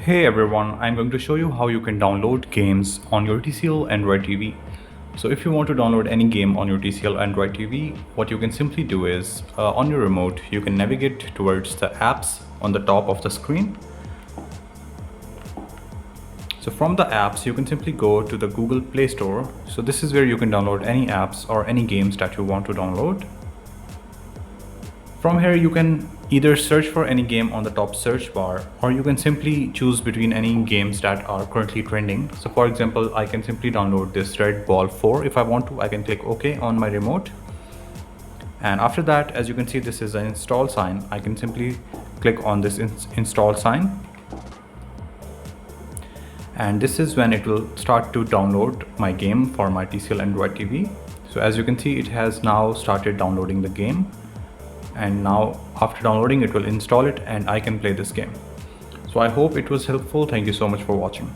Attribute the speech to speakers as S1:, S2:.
S1: Hey everyone, I'm going to show you how you can download games on your TCL Android TV. So if you want to download any game on your TCL Android TV, what you can simply do is on your remote, you can navigate towards the apps on the top of the screen. So from the apps, you can simply go to the Google Play Store. So this is where you can download any apps or any games that you want to download. From here, you can either search for any game on the top search bar, or you can simply choose between any games that are currently trending. So for example, I can simply download this Red Ball 4. If I want to, I can click OK on my remote. And after that, as you can see, this is an install sign. I can simply click on this install sign. And this is when it will start to download my game for my TCL Android TV. So as you can see, it has now started downloading the game. And now after downloading, it will install it and I can play this game. So I hope it was helpful. Thank you so much for watching.